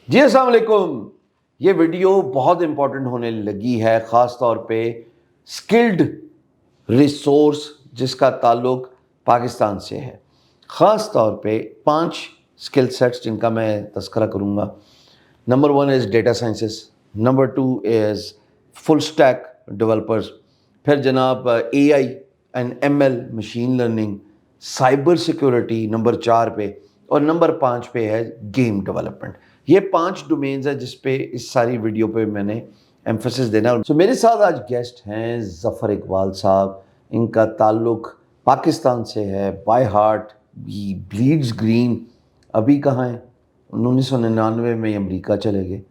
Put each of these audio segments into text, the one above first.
جی السلام علیکم. یہ ویڈیو بہت امپورٹنٹ ہونے لگی ہے، خاص طور پہ اسکلڈ ریسورس جس کا تعلق پاکستان سے ہے. خاص طور پہ 5 اسکل سیٹس جن کا میں تذکرہ کروں گا. Number 1 is data sciences, number 2 is full stack developers, پھر جناب A I and M L machine learning, cyber security number 4 پہ، اور نمبر 5 پہ ہے گیم ڈیولپمنٹ. یہ 5 ڈومینز ہیں جس پہ اس ساری ویڈیو پہ میں نے ایمفیسس دینا. میرے ساتھ آج گیسٹ ہیں ظفر اقبال صاحب. ان کا تعلق پاکستان سے ہے، by heart he blades green. ابھی کہاں ہیں؟ 1999 میں امریکہ چلے گئے،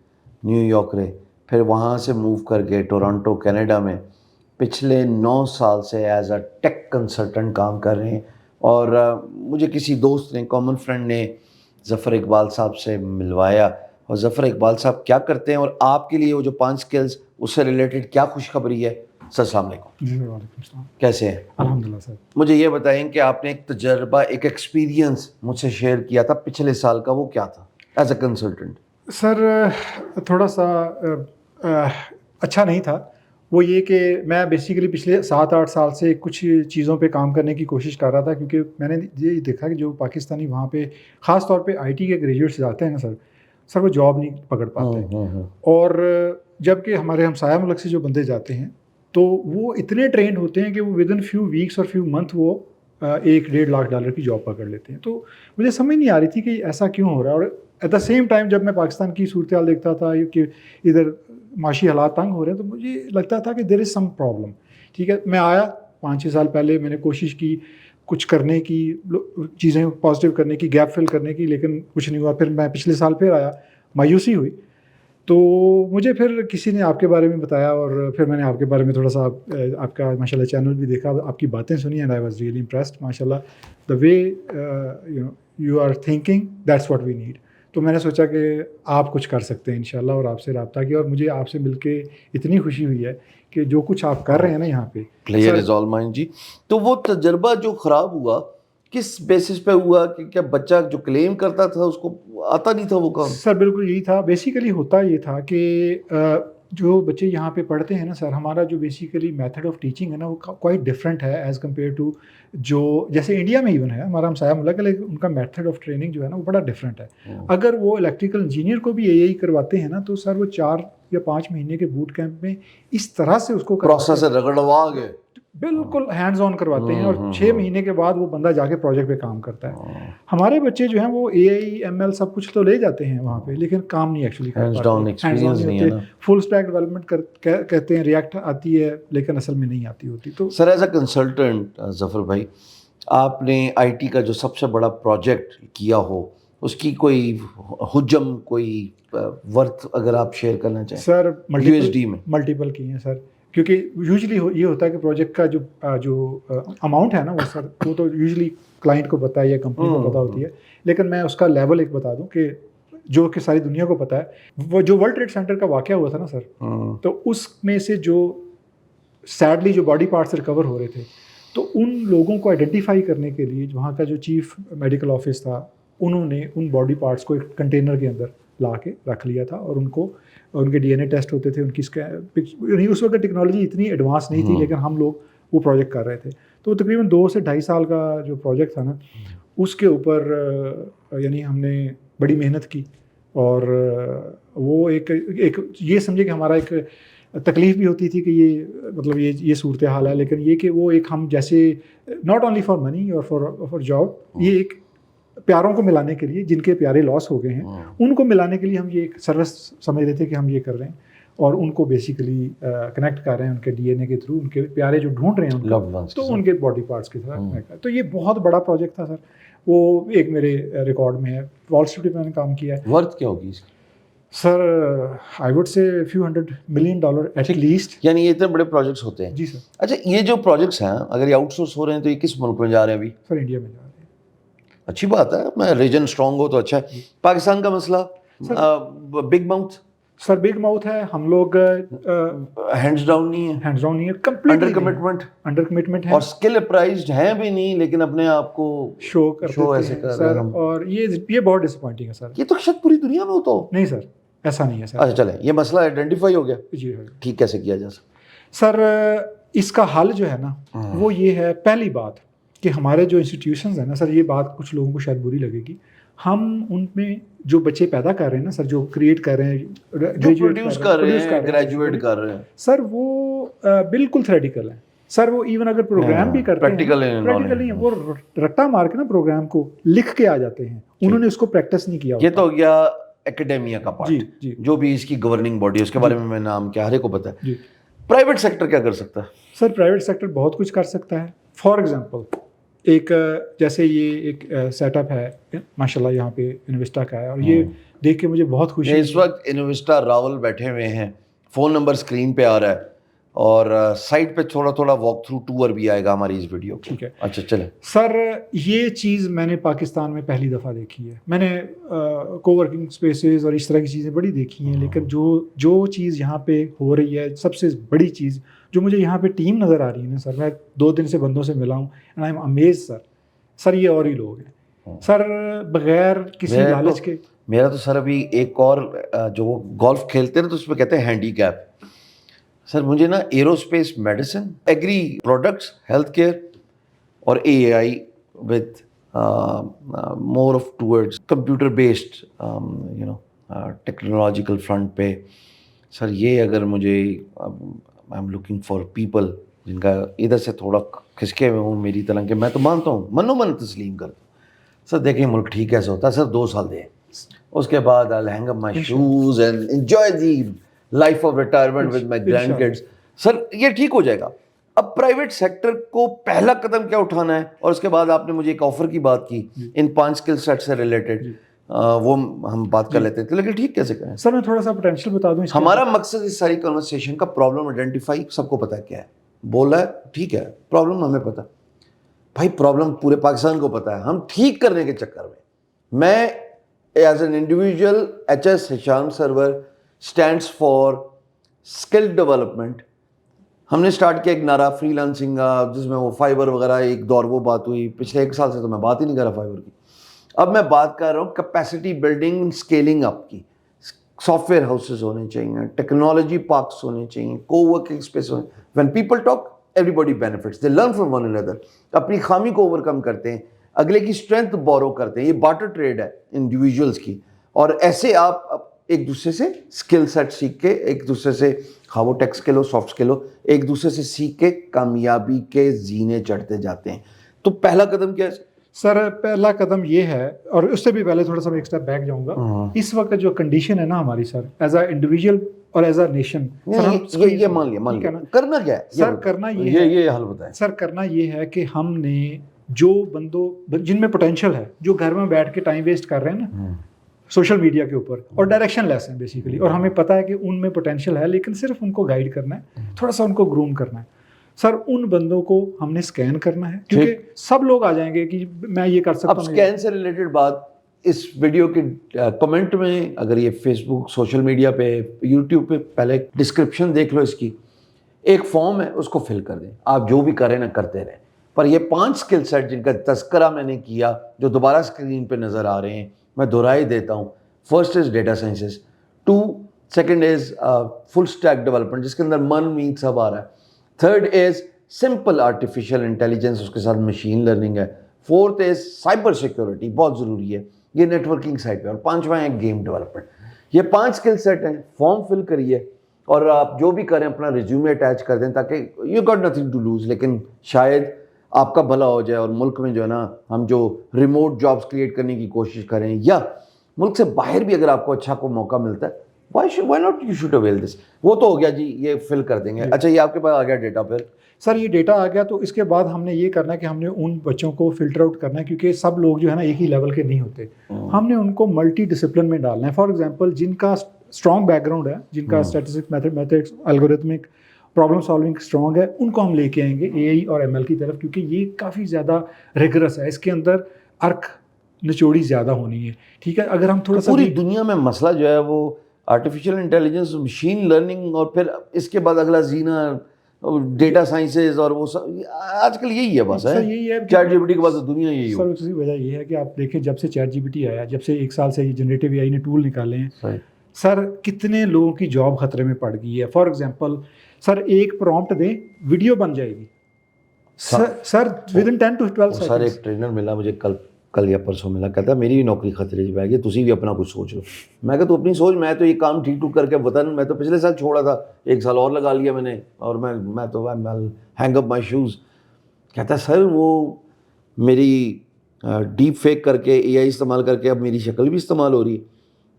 نیو یارک رہے، پھر وہاں سے موو کر گئے ٹورانٹو کینیڈا میں. پچھلے 9 سال سے ایز اے ٹیک کنسلٹنٹ کام کر رہے ہیں. اور مجھے کسی دوست نے، کامن فرینڈ نے ظفر اقبال صاحب سے ملوایا. اور ظفر اقبال صاحب کیا کرتے ہیں اور آپ کے لیے وہ جو 5 سکلز اس سے ریلیٹڈ کیا خوشخبری ہے. سر السلام علیکم. جی وعلیکم السلام. کیسے ہیں؟ الحمدللہ سر. مجھے یہ بتائیں کہ آپ نے ایک تجربہ، ایک ایکسپیرینس مجھ سے شیئر کیا تھا پچھلے سال کا، وہ کیا تھا ایز اے کنسلٹنٹ؟ سر تھوڑا سا اچھا نہیں تھا. وہ یہ کہ میں بیسیکلی پچھلے 7-8 سال سے کچھ چیزوں پہ کام کرنے کی کوشش کر رہا تھا، کیونکہ میں نے یہ دیکھا کہ جو پاکستانی وہاں پہ خاص طور پہ آئی ٹی کے گریجویٹس جاتے ہیں نا سر وہ جاب نہیں پکڑ پاتے. اور جب کہ ہمارے ہمسایہ ملک سے جو بندے جاتے ہیں تو وہ اتنے ٹرینڈ ہوتے ہیں کہ وہ ود ان فیو ویکس اور فیو منتھ وہ $1-1.5 لاکھ کی جاب پکڑ لیتے ہیں. تو مجھے سمجھ نہیں آ رہی تھی کہ ایسا کیوں ہو رہا ہے. اور ایٹ دا سیم ٹائم جب میں پاکستان کی صورتحال دیکھتا تھا کہ ادھر معاشی حالات تنگ ہو رہے ہیں، تو مجھے لگتا تھا کہ دیر از سم پرابلم. ٹھیک ہے، میں آیا 5-6 سال پہلے، میں نے کوشش کی کچھ کرنے کی، چیزیں پازیٹیو کرنے کی، گیپ فل کرنے کی، لیکن کچھ نہیں ہوا. پھر میں پچھلے سال پھر آیا، مایوسی ہوئی. تو مجھے پھر کسی نے آپ کے بارے میں بتایا، اور پھر میں نے آپ کے بارے میں تھوڑا سا آپ کا ماشاء اللہ چینل بھی دیکھا، آپ کی باتیں سنی، and I was really impressed. ماشاء اللہ the way you are thinking, that's what we need. تو میں نے سوچا کہ آپ کچھ کر سکتے ہیں انشاءاللہ، اور آپ سے رابطہ کیا. اور مجھے آپ سے مل کے اتنی خوشی ہوئی ہے کہ جو کچھ آپ کر رہے ہیں نا یہاں پہ. Player is all mind. جی تو وہ تجربہ جو خراب ہوا کس بیسس پہ ہوا؟ کہ کیا بچہ جو کلیم کرتا تھا اس کو آتا نہیں تھا وہ کام؟ سر بالکل یہی تھا. بیسیکلی ہوتا یہ تھا کہ جو بچے یہاں پہ پڑھتے ہیں نا سر، ہمارا جو بیسیکلی میتھڈ آف ٹیچنگ ہے نا وہ کوائٹ ڈفرینٹ ہے ایز کمپیئر ٹو جو جیسے انڈیا میں ایون ہے ہمارا ہمسایہ ملک ہے، لیکن ان کا میتھڈ آف ٹریننگ جو ہے نا وہ بڑا ڈفرینٹ ہے. اگر وہ الیکٹریکل انجینئر کو بھی اے کرواتے ہیں نا، تو سر وہ 4 یا 5 مہینے کے بوٹ کیمپ میں اس طرح سے اس کو پروسیس رگڑوا گئے، بالکل ہینڈز آن کرواتے ہیں، اور 6 مہینے کے بعد وہ بندہ جا کے پروجیکٹ پہ کام کرتا ہے. ہمارے بچے جو ہیں وہ اے آئی ایم ایل سب کچھ تو لے جاتے ہیں وہاں پہ، لیکن کام نہیں ایکچولی کر پاتے. فل اسٹیک ڈیولپمنٹ کہتے ہیں، ریئیکٹ آتی ہے لیکن اصل میں نہیں آتی ہوتی. تو سر ایز اے کنسلٹنٹ ظفر بھائی، آپ نے آئی ٹی کا جو سب سے بڑا پروجیکٹ کیا ہو، اس کی کوئی حجم، کوئی ورتھ اگر آپ شیئر کرنا چاہیں؟ سر ملٹیپل کی ہیں سر، کیونکہ یوزلی یہ ہوتا ہے کہ پروجیکٹ کا جو اماؤنٹ ہے نا وہ سر وہ تو یوزلی کلائنٹ کو پتہ ہے یا کمپنی کو پتہ ہوتی ہے. لیکن میں اس کا لیول ایک بتا دوں کہ جو کہ ساری دنیا کو پتہ ہے، وہ جو ورلڈ ٹریڈ سینٹر کا واقعہ ہوا تھا نا سر، تو اس میں سے جو سیڈلی جو باڈی پارٹس ریکور ہو رہے تھے، تو ان لوگوں کو آئیڈینٹیفائی کرنے کے لیے وہاں کا جو چیف میڈیکل آفس تھا، انہوں نے ان باڈی پارٹس کو ایک کنٹینر کے اندر لا کے رکھ لیا تھا، اور ان کے ڈی این اے ٹیسٹ ہوتے تھے. ان کی اس وقت ٹیکنالوجی اتنی ایڈوانس نہیں تھی، لیکن ہم لوگ وہ پروجیکٹ کر رہے تھے. تو تقریباً 2 سے 2.5 سال کا جو پروجیکٹ تھا نا، اس کے اوپر یعنی ہم نے بڑی محنت کی. اور وہ ایک یہ سمجھے کہ ہمارا ایک تکلیف بھی ہوتی تھی کہ یہ مطلب یہ صورتحال ہے، لیکن یہ کہ وہ ایک ہم جیسے ناٹ اونلی فار منی اور فار جاب، یہ ایک پیاروں کو ملانے کے لیے، جن کے پیارے لاس ہو گئے ہیں ان کو ملانے کے لیے ہم یہ ایک سروس سمجھ رہے تھے کہ ہم یہ کر رہے ہیں، اور ان کو بیسیکلی کنیکٹ کر رہے ہیں ان کے ڈی این اے کے تھرو. ان کے پیارے جو ڈھونڈ رہے ہیں تو ان کے باڈی پارٹس کے ساتھ. تو یہ بہت بڑا پروجیکٹ تھا سر، وہ ایک میرے ریکارڈ میں ہے. وال اسٹریٹ پہ میں نے کام کیا ہے. ورتھ کیا ہوگی اس کی؟ Sir I would say few $100 million at least. یعنی یہ اتنے بڑے پروجیکٹس ہوتے ہیں؟ جی سر. اچھا، یہ جو پروجیکٹس ہیں اگر یہ آؤٹ سورس ہو رہے ہیں تو یہ کس ملک میں جا رہے ہیں ابھی؟ سر انڈیا میں جا رہے ہیں. اچھی بات ہے، میں ریجن اسٹرانگ ہو تو اچھا ہے. پاکستان کا مسئلہ، بگ ماؤتھ سر بگ ماؤتھ ہے, ہم لوگ ہینڈز ڈاؤن نہیں ہے, ہینڈز ڈاؤن نہیں ہے, under completely commitment, under commitment ہے, اور اسکل اپرائزڈ ہیں بھی نہیں, لیکن اپنے آپ کو شو کرتے ایسے ہیں کر رہے سر. ہیں ہم. اور یہ بہت ڈس اپوائنٹنگ ہے سر. یہ تو شاید پوری دنیا میں ہوتا ہو. نہیں سر, ایسا نہیں ہے سر. اچھا چلیں, یہ مسئلہ آئیڈینٹیفائی ہو گیا, جی ٹھیک, کیسے کیا جا سکتا؟ سر اس کا حل جو ہے نا وہ یہ ہے, پہلی بات کہ ہمارے جو انسٹیٹیوشنز ہیں نا سر, یہ بات کچھ لوگوں کو شاید بری لگے گی, ہم ان میں جو بچے پیدا کر رہے ہیں نا سر, جو کریٹ کر رہے ہیں, پروڈیوس کر رہے ہیں, گریجویٹ کر رہے ہیں سر, وہ بالکل تھریٹیکل ہیں سر. وہ ایون اگر پروگرام بھی کرتے ہیں, پریکٹیکل نہیں ہے, وہ رٹا مار کے نا پروگرام کو لکھ کے آ جاتے ہیں, انہوں نے اس کو پریکٹس نہیں کیا. یہ تو ہو گیا ایکیڈیمیا کا پارٹ, جی جو بھی اس کی گورننگ باڈی, اس کے بارے میں نام کیا ہر ایک کو پتہ ہے. پرائیویٹ سیکٹر کیا کر سکتا ہے؟ سر پرائیویٹ سیکٹر بہت کچھ کر سکتا ہے. فار ایگزامپل ایک جیسے یہ ایک سیٹ اپ ہے ماشاء اللہ یہاں پہ انویسٹا کا ہے, اور یہ دیکھ کے مجھے بہت خوشی. اس وقت انویسٹا راول بیٹھے ہوئے ہیں, فون نمبر اسکرین پہ آ رہا ہے, اور سائٹ پہ تھوڑا تھوڑا واک تھرو ٹور بھی آئے گا ہماری اس ویڈیو. ٹھیک ہے, اچھا چلیں. سر یہ چیز میں نے پاکستان میں پہلی دفعہ دیکھی ہے. میں نے کو ورکنگ اسپیسز اور اس طرح کی چیزیں بڑی دیکھی ہیں, لیکن جو چیز یہاں پہ ہو رہی ہے, سب سے بڑی چیز جو مجھے یہاں پہ ٹیم نظر آ رہی ہے نا سر, میں 2 دن سے بندوں سے ملا ہوں, اینڈ آئی ایم امیز سر. سر یہ اور ہی لوگ ہیں سر, بغیر کسی لالچ کے. میرا تو سر ابھی ایک اور جو گولف کھیلتے ہیں تو اس پہ کہتے ہیں ہینڈی کیپ. سر مجھے نا aerospace medicine, agri products, health care اور A I with more of towards computer based technological front پہ. سر یہ اگر مجھے I am looking for people جن کا ادھر سے تھوڑا کھسکے میں ہوں میری طرح کے, میں تو مانتا ہوں, منو من تسلیم کرتا ہوں. سر دیکھیں ملک ٹھیک کیسے ہوتا ہے سر, 2 سال دیں, اس کے بعد I'll hang up my shoes and enjoy the life of retirement with my grandkids. سر یہ ٹھیک ہو جائے گا. اب پرائیویٹ سیکٹر کو پہلا قدم کیا اٹھانا ہے, اور اس کے بعد آپ نے مجھے ایک آفر کی بات کی ان 5 اسکل سیٹ سے ریلیٹڈ, وہ ہم بات کر لیتے تھے, لیکن ٹھیک کیسے کریں سر؟ میں تھوڑا سا پوٹینشیل بتا دوں. ہمارا مقصد اس ساری کنورسیشن کا پرابلم آئیڈینٹیفائی, سب کو پتا ہے کیا ہے, بولا ہے ٹھیک ہے, پرابلم ہمیں پتا بھائی, پرابلم پورے پاکستان کو پتا ہے. ہم ٹھیک کرنے کے چکر میں as an individual H S Hisham Sarwar stands for skill development. ہم نے اسٹارٹ کیا ایک نعرہ فری لانسنگ کا, جس میں وہ فائبر وغیرہ ایک دور وہ بات ہوئی. پچھلے 1 سال سے تو میں بات ہی نہیں کر رہا فائبر کی. اب میں بات کر رہا ہوں کیپیسٹی بلڈنگ, اسکیلنگ اپ کی. سافٹ ویئر ہاؤسز ہونے چاہیے, ٹیکنالوجی پارکس ہونے چاہیے, کو ورکنگ اسپیس ہونے. When people talk every body benefits, they learn from one another. اپنی خامی کو اوور کم کرتے ہیں, اگلے کی اسٹرینتھ بورو کرتے ہیں. یہ بارٹر ٹریڈ ہے انڈیویجولس کی, اور ایسے آپ ایک دوسرے سے اسکل سیٹ سیکھ کے, ایک دوسرے سے خواہ وہ ٹیک اسکل ہو, سافٹ اسکل ہو, ایک دوسرے سے سیکھ کے کامیابی کے زینے چڑھتے جاتے ہیں. تو پہلا قدم کیا ہے سر؟ پہلا قدم یہ ہے, اور اس سے بھی پہلے تھوڑا سا میں ایک اسٹیپ بیک جاؤں گا. اس وقت جو کنڈیشن ہے نا ہماری سر, ایز اے انڈیویجول اور ایز اے نیشن, یہ مان لیا کرنا کیا ہے سر؟ کرنا یہ حل بتائیں سر. کرنا یہ ہے کہ ہم نے جو بندوں جن میں پوٹینشیل ہے, جو گھر میں بیٹھ کے ٹائم ویسٹ کر رہے ہیں نا سوشل میڈیا کے اوپر, اور ڈائریکشن لیس ہیں بیسیکلی, اور ہمیں پتہ ہے کہ ان میں پوٹینشیل ہے, لیکن صرف ان کو گائیڈ کرنا ہے, تھوڑا سا ان کو گروم کرنا ہے. سر ان بندوں کو ہم نے اسکین کرنا ہے, کیونکہ سب لوگ آ جائیں گے کہ میں یہ کر سکتا ہوں. اب اسکین سے ریلیٹڈ بات اس ویڈیو کے کمنٹ میں, اگر یہ فیس بک, سوشل میڈیا پہ, یوٹیوب پہ, پہلے ڈسکرپشن دیکھ لو اس کی, ایک فارم ہے اس کو فل کر دیں. آپ جو بھی کریں نا کرتے رہیں, پر یہ 5 اسکل سیٹ جن کا تذکرہ میں نے کیا, جو دوبارہ اسکرین پہ نظر آ رہے ہیں, میں دہرائی دیتا ہوں. First is data sciences, 2 second is full stack development جس کے اندر من میت سب آ رہا ہے. 3rd is simple artificial intelligence, اس کے ساتھ مشین لرننگ ہے. 4th از سائبر سیکورٹی, بہت ضروری ہے, یہ نیٹ ورکنگ سائٹ پہ. اور 5واں ہے گیم ڈیولپمنٹ. یہ 5 اسکل سیٹ ہیں, فارم فل کریے, اور آپ جو بھی کریں اپنا ریزیومے اٹیچ کر دیں, تاکہ you got nothing to lose. لیکن شاید آپ کا بھلا ہو جائے, اور ملک میں جو ہے نا ہم جو ریموٹ جابس کریٹ کرنے کی کوشش کریں, یا ملک سے باہر بھی اگر آپ کو اچھا کوئی موقع ملتا ہے, why not you should avail this. وہ تو ہو گیا جی, یہ فل کر دیں گے. اچھا یہ آپ کے پاس آ گیا ڈیٹا. پھر سر یہ ڈیٹا آ گیا, تو اس کے بعد ہم نے یہ کرنا ہے کہ ہم نے ان بچوں کو فلٹر آؤٹ کرنا ہے, کیونکہ سب لوگ جو ہے نا ایک ہی لیول کے نہیں ہوتے. ہم نے ان کو ملٹی ڈسپلن میں ڈالنا ہے. فار ایگزامپل جن کا اسٹرانگ بیک گراؤنڈ ہے, جن کا statistic mathematics, algorithmic problem solving strong ہے, ان کو ہم لے کے آئیں گے اے آئی اور ایم ایل کی طرف, کیونکہ یہ کافی زیادہ ریگرس ہے. اس کے اندر ارک نچوڑی زیادہ ہونی ہے. ٹھیک ہے, اگر ہم تھوڑا سا پوری دنیا میں مسئلہ جو ہے وہ آرٹیفیشیل انٹیلیجنس, مشین لرننگ, اور پھر اس کے بعد اگلا زینا ڈیٹا سائنسز, اور وہ سب آج کل یہی ہے بس. سر یہی ہے چیٹ جی پی ٹی کے بعد دنیا یہی سر. ہے. اس کی وجہ یہ ہے کہ آپ دیکھیں جب سے چیٹ جی پی ٹی آیا, جب سے 1 سال سے یہ جنریٹو اے آئی نے ٹول نکالے ہیں سر, کتنے لوگوں کی جاب خطرے میں پڑ گئی ہے. فار ایگزامپل سر ایک پرومپٹ دیں ویڈیو بن جائے گی sir within 10 to 12 sir. Seconds. ایک ٹرینر ملا مجھے کل یا پرسوں ملا, کہتا میری بھی نوکری خطرے میں آ گئی, تسی بھی اپنا کچھ سوچ لو. میں کہا تو اپنی سوچ, میں تو یہ کام ٹھیک ٹھوک کر کے بتا, میں تو پچھلے سال چھوڑا تھا, 1 سال اور لگا لیا میں نے, اور میں تو ہینگ اپ مائی شوز. کہتا سر وہ میری ڈیپ فیک کر کے اے آئی استعمال کر کے اب میری شکل بھی استعمال ہو رہی ہے.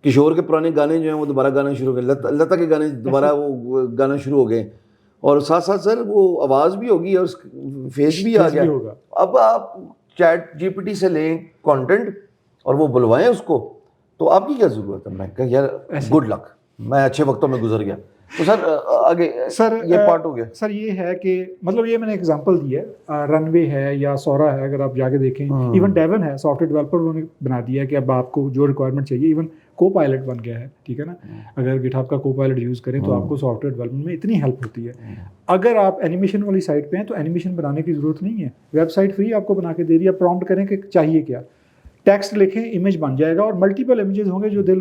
کشور کے پرانے گانے جو ہیں وہ دوبارہ گانا شروع ہو گئے, لتا کے گانے دوبارہ وہ گانا شروع ہو گئے, اور ساتھ ساتھ سر وہ آواز بھی ہوگی اور فیس بھی آ گیا. اب آپ چیٹ جی پی ٹی سے لیں کانٹینٹ اور وہ بلوائیں اس کو, تو آپ کی کیا ضرورت ہے؟ میں کہا یار گڈ لک, میں اچھے وقتوں میں گزر گیا. تو سر آگے سر یہ پارٹ ہو گیا. سر یہ ہے کہ مطلب یہ میں نے ایگزامپل دی ہے, رن وے ہے یا سورا ہے, اگر آپ جا کے دیکھیں, ایون ڈیون ہے سافٹ ویئر ڈیولپر, انہوں نے بنا دیا ہے کہ اب آپ کو جو ریکوائرمنٹ چاہیے, ایون کو پائلٹ بن گیا ہے, ٹھیک ہے نا. اگر گٹ ہب کا کو پائلٹ یوز کریں تو آپ کو سافٹ ویئر ڈیولپمنٹ میں اتنی ہیلپ ہوتی ہے. اگر آپ اینیمیشن والی سائٹ پہ ہیں تو اینیمیشن بنانے کی ضرورت نہیں ہے, ویب سائٹ فری آپ کو بنا کے دے رہی ہے. پرومپٹ کریں کہ چاہیے کیا, ٹیکسٹ لکھیں, امیج بن جائے گا, اور ملٹیپل امیجز ہوں گے جو دل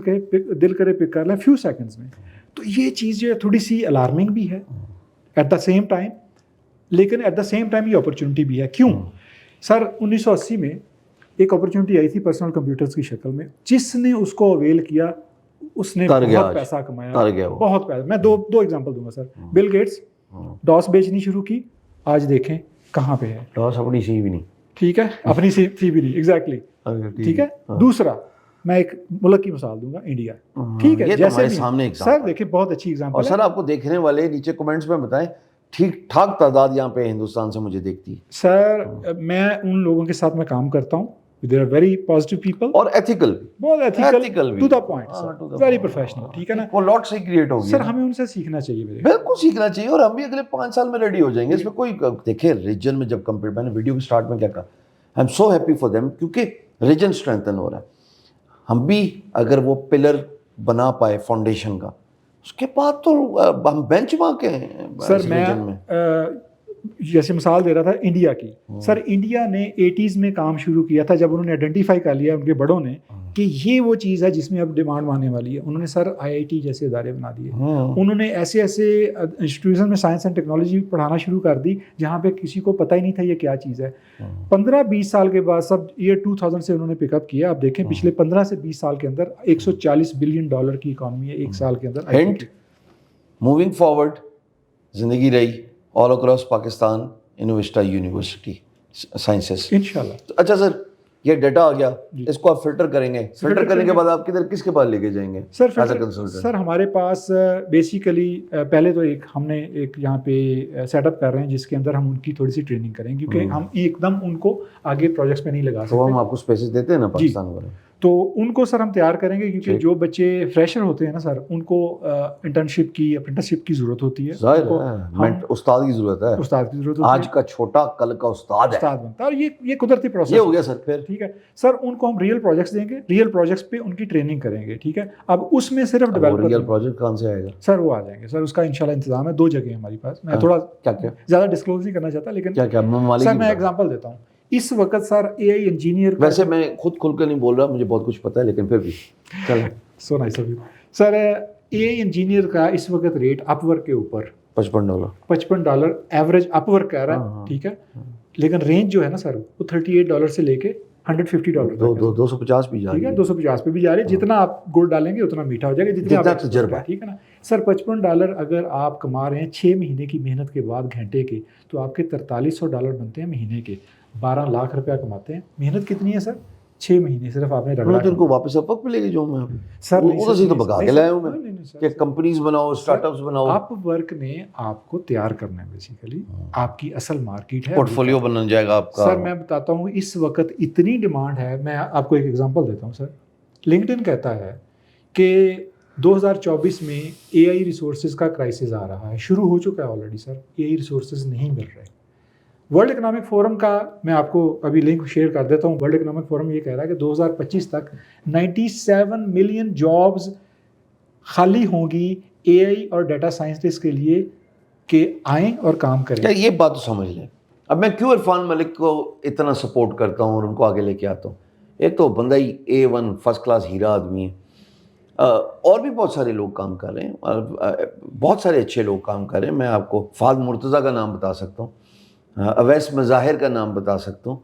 کرے پک کر لیں فیو سیکنڈز میں. تو یہ چیز جو ہے تھوڑی سی الارمنگ بھی ہے ایٹ دا سیم ٹائم, لیکن ایٹ دا سیم ٹائم یہ اپرچونٹی بھی ہے. کیوں سر؟ 1980 میں ایک اپرچونٹی آئی تھی پرسنل کمپیوٹرز کی شکل میں, جس نے اس کو اویل کیا اس نے بہت پیسہ کمایا, بہت پیسہ. میں دو ایگزامپل دوں گا سر. بل گیٹس ڈاس بیچنی شروع کی, آج دیکھیں کہاں پہ ہے. ڈاس اپنی سی بھی نہیں, ٹھیک ہے, اپنی سی بھی نہیں, ایگزیکٹلی, ٹھیک ہے. دوسرا میں ایک ملک کی مثال دوں گا, انڈیا, ٹھیک ہے, جیسے سامنے سر دیکھیں بہت اچھی ایگزامپل. اور سر آپ کو دیکھنے والے نیچے کمنٹس میں بتائیں ٹھیک ٹھاک تعداد یہاں پہ ہندوستان سے مجھے دیکھتی ہے. سر میں ان لوگوں کے ساتھ میں کام کرتا ہوں, there are very positive people, اور ایتھیکل, بہت ethical to the point, very professional, ٹھیک ہے نا. وہ لاٹ سے کریٹ ہوگی سر, ہمیں ان سے سیکھنا چاہیے. بالکل سیکھنا چاہیے, اور ہم بھی اگلے 5 سال میں ریڈی ہو جائیں گے. اس میں کوئی دیکھیں ریجن میں جب کمپیئر, میں نے ویڈیو کے سٹارٹ میں کیا کہا, I am so happy for them, کیونکہ ریجن اسٹرینتھن ہو رہا ہے. ہم بھی اگر وہ پلر بنا پائے فاؤنڈیشن کا, اس کے بعد تو ہم بینچ مارک ہیں. سر میں جیسے مثال دے رہا تھا انڈیا کی. سر انڈیا نے 80s میں کام شروع کیا تھا, جب انہوں نے آئیڈینٹیفائی کر لیا ان کے بڑوں نے کہ یہ وہ چیز ہے جس میں اب ڈیمانڈ آنے والی ہے. انہوں نے سر IIT جیسے ادارے بنا دیے, انہوں نے ایسے انسٹیٹیوشن میں سائنس اینڈ ٹیکنالوجی پڑھانا شروع کر دی جہاں پہ کسی کو پتہ ہی نہیں تھا یہ کیا چیز ہے. 15-20 سال کے بعد سب ایئر 2000 سے انہوں نے پک اپ کیا. اب دیکھیں پچھلے 15 سے 20 سال کے اندر $140 بلین کی اکانومی ہے ایک سال کے اندر. ہنٹ موونگ فارورڈ زندگی رہی آل اکراس پاکستان, انوویسٹا یونیورسٹی سائنسز انشاءاللہ. اچھا سر, یہ ڈیٹا آ گیا, اس کو آپ فلٹر کریں گے, فلٹر کرنے کے بعد آپ کدھر کس کے پاس لے کے جائیں گے سر؟ ہمارے پاس بیسیکلی پہلے تو ہم نے ایک یہاں پہ سیٹ اپ کر رہے ہیں جس کے اندر ہم ان کی تھوڑی سی ٹریننگ کریں, کیونکہ ہم ایک دم ان کو آگے پروجیکٹس پہ نہیں لگا سکتے. تو ہم آپ کو اسپیسز دیتے ہیں نا پاکستان والے, تو ان کو سر ہم تیار کریں گے, کیونکہ جو بچے فریشر ہوتے ہیں نا سر, ان کو انٹرنشپ کی اپرنٹسشپ کی ضرورت ہوتی ہے. استاد کی ضرورت ہے, استاد کی ضرورت ہوتی ہے. آج کا چھوٹا کل کا استاد بنتا ہے, اور یہ قدرتی پروسیس یہ ہو گیا سر. پھر ٹھیک ہے سر, ان کو ہم ریئل پروجیکٹس دیں گے, ریئل پروجیکٹس پہ ان کی ٹریننگ کریں گے, ٹھیک ہے. اب اس میں صرف ڈیولپر, ریئل پروجیکٹ کہاں سے آئے گا سر؟ وہ آ جائیں گے سر, اس کا انشاءاللہ انتظام ہے. 2 جگہ ہماری پاس. میں تھوڑا زیادہ ڈسکلوز نہیں کرنا چاہتا, لیکن سر میں ایگزامپل دیتا ہوں. اس وقت سر AI انجینئر, ویسے میں خود کھل کر نہیں بول رہا, مجھے بہت کچھ پتا ہے, لیکن پھر بھی چلیں. So nice of you sir. AI engineer کا اس وقت ریٹ اپ ورک کے اوپر $55 ایوریج اپ ورک کہہ رہا ہے, ٹھیک ہے. لیکن رینج جو ہے نا سر, وہ $38 سے لے کے $150 $250 بھی جا رہی ہے. 250 پہ بھی جا رہی ہے. جتنا آپ گڑ ڈالیں گے اتنا میٹھا ہو جائے گا, جتنا آپ تجربہ, ٹھیک ہے نا سر. $55 اگر آپ کما رہے ہیں 6 مہینے کی محنت کے بعد گھنٹے کے, تو آپ کے $4300 بنتے ہیں مہینے کے. 12 لاکھ روپیہ کماتے ہیں. محنت کتنی ہے سر؟ 6 مہینے صرف آپ نے رگڑا. ان کو واپس اپ ورک پہ لے کے جاؤں میں سر, ادھر سے تو بگا کے لایا ہوں میں کہ کمپنیز بناؤ, اسٹارٹ اپس بناؤ. اپ ورک نے آپ کو تیار کرنا ہے, بیسیکلی آپ کی اصل مارکیٹ ہے, پورٹ فولیو بن جائے گا آپ کا. سر میں بتاتا ہوں, اس وقت اتنی ڈیمانڈ ہے. میں آپ کو ایک ایگزامپل دیتا ہوں سر. لنکڈ ان کہتا ہے کہ 2024 میں AI ریسورسز کا کرائسس آ رہا ہے. شروع ہو چکا ہے آلریڈی سر. AI ریسورسز نہیں مل رہے. ورلڈ اکنامک فورم کا میں آپ کو ابھی لنک شیئر کر دیتا ہوں. ورلڈ اکنامک فورم یہ کہہ رہا ہے کہ 2025 تک 97 ملین جابز خالی ہوں گی اے آئی اور ڈیٹا سائنسٹسٹ کے لیے کہ آئیں اور کام کریں. یہ بات تو سمجھ لیں. اب میں کیوں عرفان ملک کو اتنا سپورٹ کرتا ہوں اور ان کو آگے لے کے آتا ہوں. ایک تو بندہ ہی A1 فرسٹ کلاس ہیرا آدمی ہے. اور بھی بہت سارے لوگ کام کر رہے ہیں, بہت سارے اچھے لوگ کام کر رہے ہیں. میں آپ کو فہد مرتضیٰ کا نام بتا سکتا ہوں, اویس مظاہر کا نام بتا سکتا ہوں.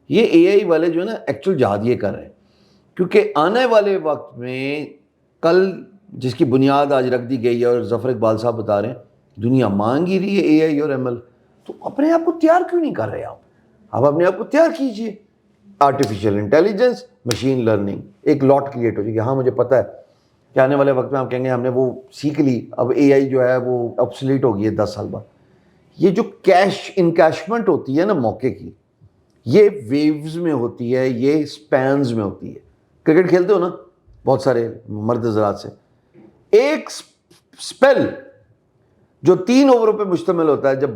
یہ اے آئی والے جو ہے نا ایکچوئل جہاد یہ کر رہے ہیں, کیونکہ آنے والے وقت میں کل جس کی بنیاد آج رکھ دی گئی ہے اور ظفر اقبال صاحب بتا رہے ہیں دنیا مانگ ہی رہی ہے اے آئی اور ایم ایل, تو اپنے آپ کو تیار کیوں نہیں کر رہے آپ اپنے آپ کو تیار کیجئے. آرٹیفیشیل انٹیلیجنس, مشین لرننگ, ایک لاٹ کریٹ ہو جائے گی. ہاں مجھے پتہ ہے کہ آنے والے وقت میں آپ کہیں گے ہم نے وہ سیکھ لی, اب اے آئی جو ہے وہ obsolete ہو گئی ہے 10 سال بعد. یہ جو انکیشمنٹ ہوتی ہے نا موقع کی, یہ ویوز میں ہوتی ہے, یہ سپینز میں ہوتی ہے. کرکٹ کھیلتے ہو نا بہت سارے مرد حضرات سے, ایک سپیل جو 3 اووروں پہ مشتمل ہوتا ہے, جب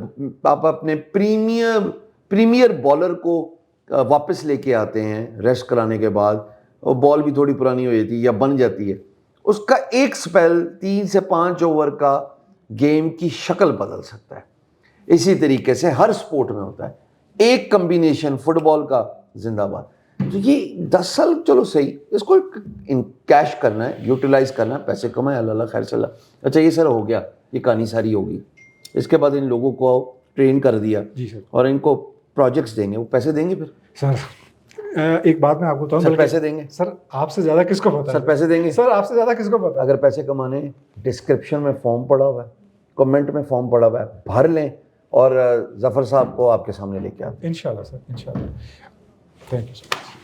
آپ اپنے پریمیئر بالر کو واپس لے کے آتے ہیں ریسٹ کرانے کے بعد, اور بال بھی تھوڑی پرانی ہو جاتی ہے یا بن جاتی ہے, اس کا ایک سپیل 3 سے 5 اوور کا گیم کی شکل بدل سکتا ہے. اسی طریقے سے ہر سپورٹ میں ہوتا ہے. ایک کمبینیشن فٹ بال کا زندہ باد. تو یہ 10 سال چلو صحیح, اس کو کیش کرنا ہے, یوٹیلائز کرنا ہے, پیسے کمائے, اللہ خیر صلی اللہ. اچھا یہ سر ہو گیا, یہ کہانی ساری ہوگی. اس کے بعد ان لوگوں کو ٹرین کر دیا جی سر, اور ان کو پروجیکٹس دیں گے, وہ پیسے دیں گے پھر. سر ایک بات میں آپ کو بتاؤں, سر پیسے دیں گے, سر آپ سے زیادہ کس کو پتا ہے, سر پیسے دیں گے, سر آپ سے زیادہ کس کو پتا ہے. اگر پیسے کمانے ڈسکرپشن میں فارم پڑا ہوا ہے, کمنٹ میں فارم پڑا ہوا ہے, بھر لیں اور ظفر صاحب کو آپ کے سامنے لے کے آتے ہیں. انشاءاللہ سر, انشاءاللہ. Thank you sir.